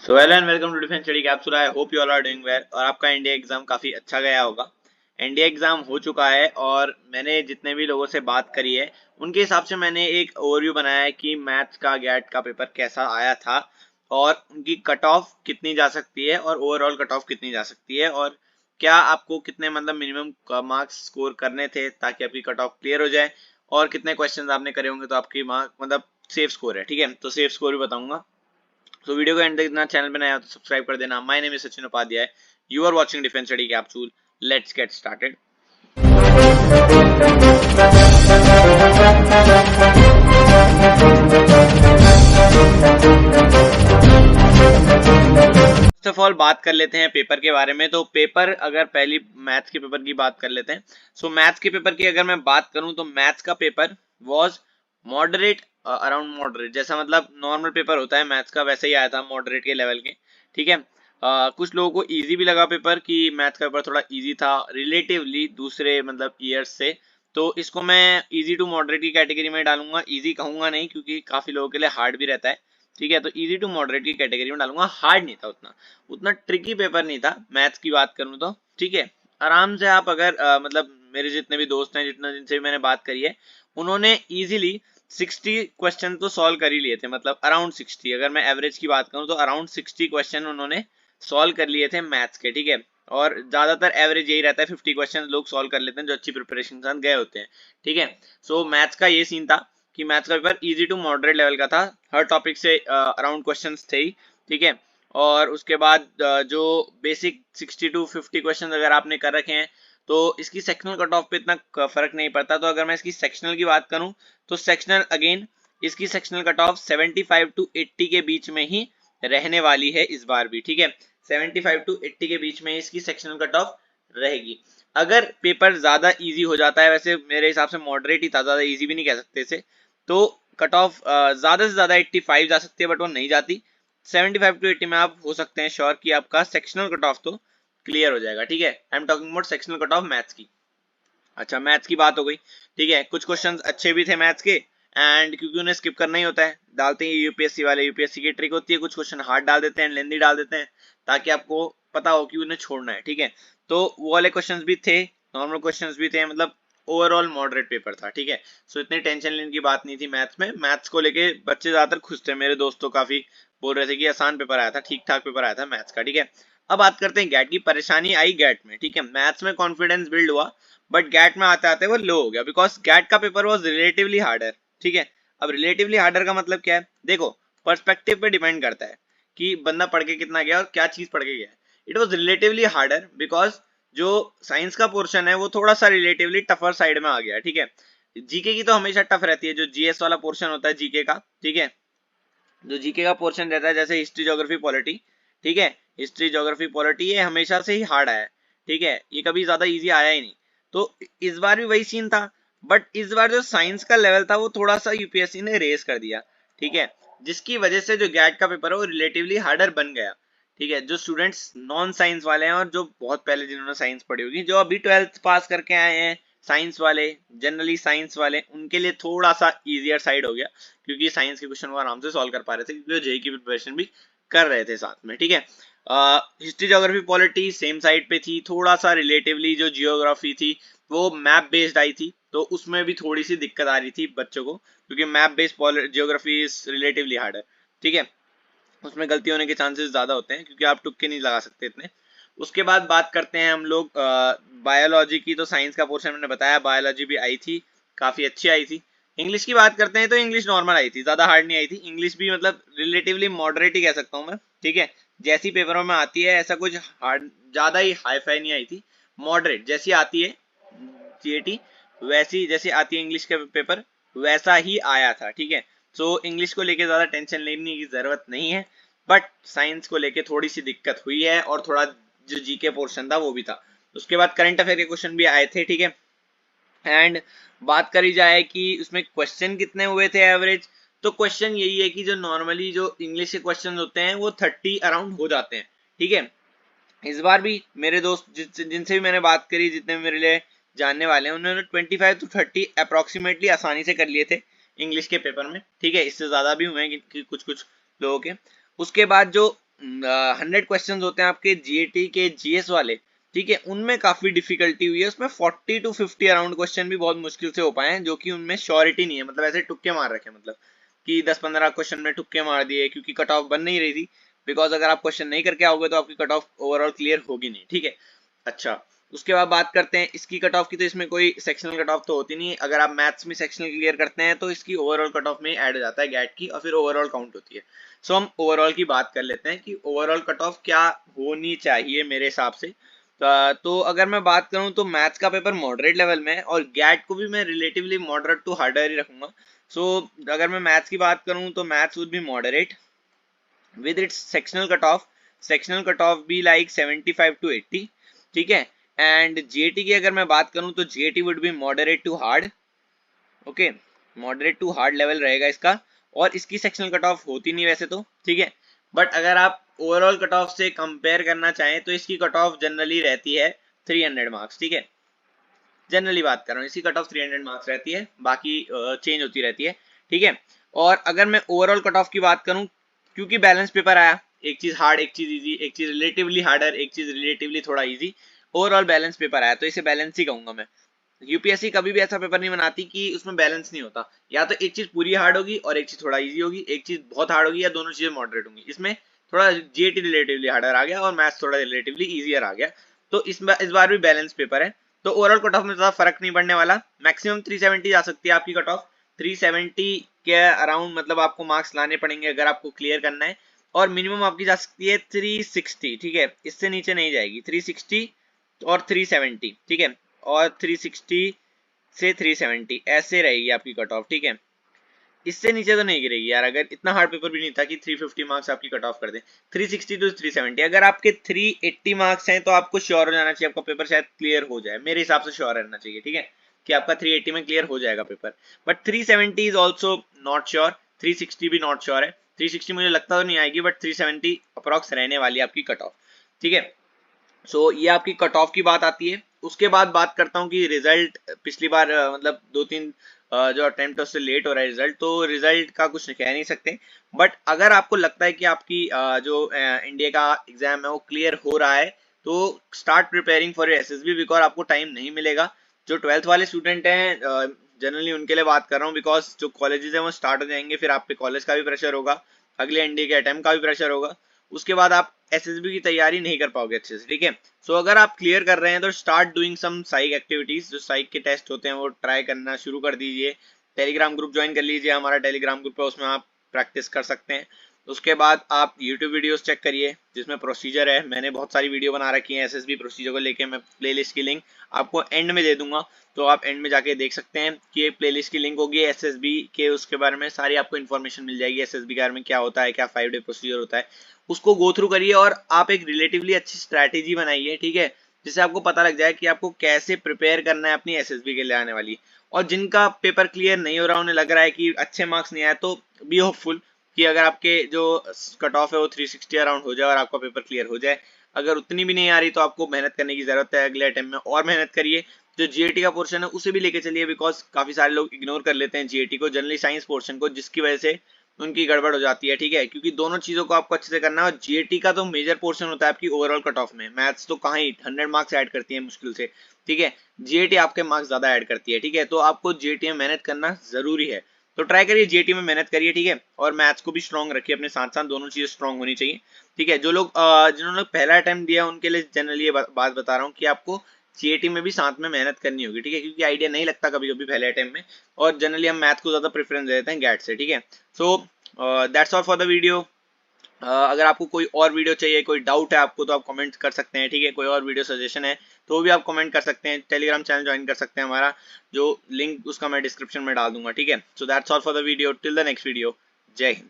So hello and welcome to defence study capsule. I hope you all are doing well. और आपका India exam काफ़ी अच्छा गया होगा। इंडिया एग्जाम हो चुका है और मैंने जितने भी लोगों से बात करी है उनके हिसाब से मैंने एक ओवरव्यू बनाया है कि मैथ्स का गैट का पेपर कैसा आया था और उनकी कट ऑफ कितनी जा सकती है और ओवरऑल कट ऑफ कितनी जा सकती है और क्या आपको कितने मतलब मिनिमम मार्क्स स्कोर करने थे ताकि आपकी कट ऑफ क्लियर हो जाए और कितने क्वेश्चन आपने करे होंगे तो आपकी मार्क मतलब सेफ स्कोर है। ठीक है, तो सेफ स्कोर भी बताऊंगा। तो वीडियो को एंड तक देखना, चैनल पे नया हो तो सब्सक्राइब कर देना। My name is Sachin Upadhyay, you are watching defence study capsule. Let's get started. First of all बात कर लेते हैं पेपर के बारे में। तो पेपर, अगर पहली मैथ्स के पेपर की बात कर लेते हैं। सो मैथ्स के पेपर की अगर मैं बात करूं तो मैथ्स का paper was moderate, around moderate, जैसा मतलब नॉर्मल पेपर होता है मैथ्स का वैसे ही आया था, मॉडरेट के लेवल के। ठीक है, कुछ लोगों को इजी भी लगा पेपर कि मैथ्स का पेपर थोड़ा इजी था रिलेटिवली दूसरे मतलब ईयर्स से। तो इसको मैं इजी टू मॉडरेट की कैटेगरी में डालूंगा। इजी कहूंगा नहीं क्योंकि काफी लोगों के लिए हार्ड भी रहता है। ठीक है, तो इजी टू मॉडरेट की कैटेगरी में डालूंगा। हार्ड नहीं था उतना, उतना ट्रिकी पेपर नहीं था मैथ्स की बात करूं तो। ठीक है, आराम से आप अगर मतलब मेरे जितने भी दोस्त हैं, जितना जिनसे भी मैंने बात करी है, उन्होंने इजीली 60 क्वेश्चन तो सॉल्व कर ही लिए थे। मतलब अराउंड 60, अगर मैं एवरेज की बात करूं तो अराउंड 60 क्वेश्चन उन्होंने सॉल्व कर लिए थे मैथ्स के। ठीक है, और ज्यादातर एवरेज यही रहता है, 50 क्वेश्चन लोग सॉल्व कर लेते हैं जो अच्छी प्रिपरेशन के साथ गए होते हैं। ठीक है, सो मैथ्स का ये सीन था कि मैथ्स का paper easy to moderate level का था। हर टॉपिक से अराउंड क्वेश्चंस थे ही। ठीक है, और उसके बाद जो बेसिक 60 टू 50 क्वेश्चन अगर आपने कर रखे हैं तो इसकी सेक्शनल कट ऑफ पे इतना फर्क नहीं पड़ता। तो अगर मैं इसकी सेक्शनल की बात करूं तो सेक्शनल अगेन इसकी सेक्शनल कट ऑफ 75 टू 80 के बीच में ही रहने वाली है इस बार भी। ठीक है, 75 टू 80 के बीच में इसकी सेक्शनल कट ऑफ रहेगी। अगर पेपर ज्यादा इजी हो जाता है, वैसे मेरे हिसाब से मॉडरेट ही था, ज्यादा इजी भी नहीं कह सकते इसे, तो कट ऑफ ज्यादा से ज्यादा 85 जा सकती है, बट वो नहीं जाती। 75 टू 80 में आप हो सकते हैं श्योर कि आपका सेक्शनल कट ऑफ तो क्लियर हो जाएगा। ठीक है, I am talking about sectional cut off maths की। अच्छा, मैथ्स की बात हो गई। ठीक है, कुछ क्वेश्चंस अच्छे भी थे मैथ्स के, एंड क्योंकि उन्हें स्किप करना ही होता है, डालते हैं यूपीएससी वाले। यूपीएससी की ट्रिक होती है, कुछ क्वेश्चन हार्ड डाल देते हैं, लेंदी डाल देते हैं, ताकि आपको पता हो कि उन्हें छोड़ना है। ठीक है, तो वो वाले क्वेश्चंस भी थे, नॉर्मल क्वेश्चंस भी थे, मतलब ओवरऑल मॉडरेट पेपर था। ठीक है, सो इतनी टेंशन लेने की बात नहीं थी मैथ्स में। मैथ्स को लेके बच्चे ज्यादातर खुश थे, मेरे दोस्त तो काफी बोल रहे थे कि आसान पेपर आया था, ठीक ठाक पेपर आया था मैथ्स का। ठीक है, अब बात करते हैं गैट की। परेशानी आई गैट में। ठीक है, मैथ्स में कॉन्फिडेंस बिल्ड हुआ, बट गैट में आते आते वो लो हो गया, बिकॉज गैट का पेपर वॉज रिलेटिवली हार्डर। ठीक है, अब रिलेटिवली हार्डर का मतलब क्या है, देखो पर्सपेक्टिव पे डिपेंड करता है कि बंदा पढ़ के कितना गया और क्या चीज पढ़ के गया। It was relatively harder because जो साइंस का पोर्शन है वो थोड़ा सा रिलेटिवली टफर साइड में आ गया। ठीक है, जीके की तो हमेशा टफ रहती है, जो जीएस वाला पोर्शन होता है जीके का। ठीक है, जो जीके का पोर्शन रहता है जैसे हिस्ट्री ज्योग्राफी पॉलिटी। ठीक है, हिस्ट्री ज्योग्राफी पॉलिटी ये हमेशा से ही हार्ड आया है। ठीक है, ये कभी ज्यादा इजी आया ही नहीं। तो इस बार भी वही सीन था, बट इस बार जो साइंस का लेवल था वो थोड़ा सा यूपीएससी ने रेस कर दिया। ठीक है, जिसकी वजह से जो गैट का पेपर है वो रिलेटिवली हार्डर बन गया। ठीक है, जो स्टूडेंट्स नॉन साइंस वाले हैं और जो बहुत पहले जिन्होंने साइंस पढ़ी होगी, जो अभी 12th पास करके आए हैं साइंस वाले, जनरली साइंस वाले, उनके लिए थोड़ा सा इजियर साइड हो गया, क्योंकि साइंस के क्वेश्चन वो आराम से सॉल्व कर पा रहे थे, क्योंकि वो जेई की प्रिपरेशन भी कर रहे थे साथ में। ठीक है, history geography polity same side पे थी, थोड़ा सा रिलेटिवली जो जियोग्राफी थी वो मैप बेस्ड आई थी, तो उसमें भी थोड़ी सी दिक्कत आ रही थी बच्चों को, क्योंकि map based geography is relatively hard है। ठीक है, उसमें गलती होने के चांसेस ज्यादा होते हैं क्योंकि आप तुक्के नहीं लगा सकते इतने। उसके बाद बात करते हैं हम लोग बायोलॉजी की। तो साइंस का पोर्शन मैंने बताया, बायोलॉजी भी आई थी, काफी अच्छी आई थी। इंग्लिश की बात करते हैं तो इंग्लिश नॉर्मल आई थी, ज्यादा हार्ड नहीं आई थी। इंग्लिश भी मतलब रिलेटिवली मॉडरेट ही कह सकता हूँ मैं। ठीक है, जैसी पेपरों में आती है ऐसा कुछ हार्ड ज्यादा ही हाई फाई नहीं आई थी, मॉडरेट जैसी आती है जीएटी वैसी जैसी आती है इंग्लिश का पेपर वैसा ही आया था। ठीक है, सो इंग्लिश को लेके ज्यादा टेंशन लेने की जरूरत नहीं है, बट साइंस को लेके थोड़ी सी दिक्कत हुई है, और थोड़ा जो जीके पोर्शन था वो भी था। उसके बाद करंट अफेयर के क्वेश्चन भी आए थे। ठीक है, एंड बात करी जाए कि उसमें क्वेश्चन कितने हुए थे एवरेज, तो क्वेश्चन यही है कि जो नॉर्मली जो इंग्लिश के क्वेश्चन होते हैं वो 30 अराउंड हो जाते हैं। ठीक है, इस बार भी मेरे दोस्त जिनसे भी मैंने बात करी, जितने भी मेरे लिए जानने वाले हैं, उन्होंने 25 टू 30 अप्रोक्सीमेटली आसानी से कर लिए थे इंग्लिश के पेपर में। ठीक है, इससे ज्यादा भी हुए हैं कि कुछ कुछ लोगों के। उसके बाद जो 100 क्वेश्चन होते हैं आपके जीएटी के जीएस वाले, ठीक है, उनमें काफी डिफिकल्टी हुई है, उसमें 40 to 50 अराउंड क्वेश्चन भी बहुत मुश्किल से हो पाए हैं, जो कि उनमें श्योरिटी नहीं है, मतलब ऐसे तुक्के मार रखे, मतलब कि 10-15 क्वेश्चन में तुक्के मार दिए क्योंकि कट ऑफ बन नहीं रही थी, बिकॉज अगर आप क्वेश्चन नहीं करके आओगे तो आपकी कट ऑफ ओवरऑल क्लियर होगी नहीं, ठीक है। अच्छा, उसके बाद बात करते हैं इसकी कट ऑफ की, तो इसमें कोई सेक्शनल कट ऑफ तो होती नहीं है, अगर आप मैथ्स में सेक्शनल क्लियर करते हैं तो इसकी ओवरऑल कट ऑफ में ऐड हो जाता है गैट की, और फिर ओवरऑल काउंट होती है। सो हम ओवरऑल की बात कर लेते हैं कि ओवरऑल कट ऑफ क्या होनी चाहिए मेरे हिसाब से। तो अगर मैं बात करूं तो मैथ्स का पेपर मॉडरेट लेवल में है, और गैट को भी मैं रिलेटिवली मॉडरेट टू हार्डर ही रखूंगा। सो अगर मैं मैथ्स की बात करूं तो maths would be moderate with its sectional cutoff be like 75 to 80, ठीक है। एंड जीएटी की अगर मैं बात करूं तो GAT would be moderate to hard, okay, moderate to hard level रहेगा इसका, और इसकी सेक्शनल कट ऑफ होती नहीं वैसे तो, ठीक है। बट अगर आप ओवरऑल कट ऑफ से कंपेयर करना चाहें तो इसकी कट ऑफ जनरली रहती है 300 मार्क्स, ठीक है, जनरली बात कर रहा हूँ, इसकी कट ऑफ 300 मार्क्स रहती है, बाकी चेंज होती रहती है, ठीक है। और अगर मैं ओवरऑल कट ऑफ की बात करूँ, क्योंकि बैलेंस पेपर आया, एक चीज हार्ड, एक चीज इजी, एक चीज रिलेटिवली हार्डर, एक चीज रिलेटिवली थोड़ा इजी, ओवरऑल बैलेंस पेपर आया, तो इसे बैलेंस ही कहूंगा मैं। यूपीएससी कभी भी ऐसा पेपर नहीं बनाती कि उसमें बैलेंस नहीं होता, या तो एक चीज पूरी हार्ड होगी और एक चीज थोड़ा इजी होगी, एक चीज बहुत हार्ड होगी, या दोनों चीजें मॉडरेट होंगी। इसमें थोड़ा जीएटी रिलेटिवली हार्डर आ गया और मैथ्स थोड़ा रिलेटिवली इजियर आ गया, तो इस बार भी बैलेंस पेपर है, तो ओवरऑल कट ऑफ में ज्यादा फर्क नहीं पड़ने वाला। मैक्सिमम 370 जा सकती है आपकी कट ऑफ, 370 के अराउंड मतलब आपको मार्क्स लाने पड़ेंगे अगर आपको क्लियर करना है, और मिनिमम आपकी जा सकती है 360, ठीक है, इससे नीचे नहीं जाएगी, 360 और 370, ठीक है, और 360 से 370 ऐसे रहेगी आपकी कट ऑफ, ठीक है, इससे नीचे तो नहीं गिरेगी यार, अगर इतना हार्ड पेपर भी नहीं था कि 350 मार्क्स आपकी कट ऑफ कर दे। 360 टू 370, अगर आपके 380 मार्क्स हैं तो आपको श्योर हो जाना चाहिए आपका पेपर शायद क्लियर हो जाए, मेरे हिसाब से श्योर रहना चाहिए, ठीक है, कि आपका 380 में क्लियर हो जाएगा paper. But 370 is also not sure, 360 भी नॉट श्योर है, 360 मुझे लगता तो नहीं आएगी, बट 370 अप्रॉक्स रहने वाली है आपकी कट ऑफ, ठीक है। सो ये आपकी कट ऑफ की बात आती है। उसके बाद बात करता हूँ कि रिजल्ट पिछली बार मतलब 2-3 जो अटेम्प्ट है उससे लेट हो रहा है रिजल्ट, तो रिजल्ट का कुछ कह नहीं सकते, बट अगर आपको लगता है कि आपकी जो इंडिया का एग्जाम है वो क्लियर हो रहा है, तो start preparing for SSB, because आपको टाइम नहीं मिलेगा। जो 12th वाले स्टूडेंट हैं जनरली उनके लिए बात कर रहा हूँ, बिकॉज जो कॉलेजेस हैं वो स्टार्ट हो जाएंगे, फिर आप पे कॉलेज का भी प्रेशर होगा, अगले इंडिया के अटेम्प्ट का भी प्रेशर होगा, उसके बाद आप एसएसबी की तैयारी नहीं कर पाओगे अच्छे से, ठीक है। सो अगर आप क्लियर कर रहे हैं तो स्टार्ट डूइंग सम साइक एक्टिविटीज, जो साइक के टेस्ट होते हैं वो ट्राई करना शुरू कर दीजिए। टेलीग्राम ग्रुप ज्वाइन कर लीजिए, हमारा टेलीग्राम ग्रुप है, उसमें आप प्रैक्टिस कर सकते हैं। उसके बाद आप यूट्यूब वीडियोस चेक करिए जिसमें प्रोसीजर है, मैंने बहुत सारी वीडियो बना रखी है एसएसबी प्रोसीजर को लेके, मैं प्लेलिस्ट की लिंक आपको एंड में दे दूंगा, तो आप एंड में जाके देख सकते हैं कि ये प्लेलिस्ट की लिंक होगी एसएसबी के, उसके बारे में सारी आपको इन्फॉर्मेशन मिल जाएगी, एसएसबी के बारे में क्या होता है, क्या 5 डे प्रोसीजर होता है, उसको गो थ्रू करिए और आप एक रिलेटिवली अच्छी स्ट्रैटेजी बनाइए, ठीक है, जिससे आपको पता लग जाए कि आपको कैसे प्रिपेयर करना है अपनी एसएसबी के लिए आने वाली। और जिनका पेपर क्लियर नहीं हो रहा, उन्हें लग रहा है कि अच्छे मार्क्स नहीं आए, तो बी होपफुल कि अगर आपके जो कट ऑफ है वो 360 अराउंड हो जाए और आपका पेपर क्लियर हो जाए। अगर उतनी भी नहीं आ रही तो आपको मेहनत करने की जरूरत है, अगले अटेम्प्ट में और मेहनत करिए। जो जीएटी का पोर्शन है उसे भी लेके चलिए, बिकॉज काफी सारे लोग इग्नोर कर लेते हैं जीएटी को, जनरली साइंस पोर्शन को, जिसकी वजह से उनकी गड़बड़ हो जाती है, ठीक है, क्योंकि दोनों चीजों को आपको अच्छे से करना है। और जीएटी का तो मेजर पोर्शन होता है आपकी ओवरऑल कट ऑफ में, मैथ्स तो कहाँ ही 100 मार्क्स ऐड करती है मुश्किल से, ठीक है, जीएटी आपके मार्क्स ज्यादा ऐड करती है, ठीक है, तो आपको जीएटी में मेहनत करना जरूरी है, तो ट्राई करिए जीएटी में मेहनत करिए, ठीक है, और मैथ्स को भी स्ट्रॉन्ग रखिए अपने साथ साथ, दोनों चीजें स्ट्रॉन्ग होनी चाहिए, ठीक है। जो लोग जिन्होंने पहला अटेम्प्ट दिया उनके लिए जनरली ये बात बता रहा हूँ कि आपको जीएटी में भी साथ में मेहनत करनी होगी, ठीक है, क्योंकि आइडिया नहीं लगता कभी कभी पहले अटेम्प्ट में, और जनरली हम मैथ को ज्यादा प्रेफरेंस देते हैं गैट से, ठीक है। So that's all for the video. अगर आपको कोई और वीडियो चाहिए, कोई डाउट है आपको, तो आप कमेंट कर सकते हैं, ठीक है, कोई और वीडियो सजेशन है तो भी आप कमेंट कर सकते हैं, टेलीग्राम चैनल ज्वाइन कर सकते हैं हमारा, जो लिंक उसका मैं डिस्क्रिप्शन में डाल दूंगा, ठीक है। So that's all for the video, till the next video, जय हिंद।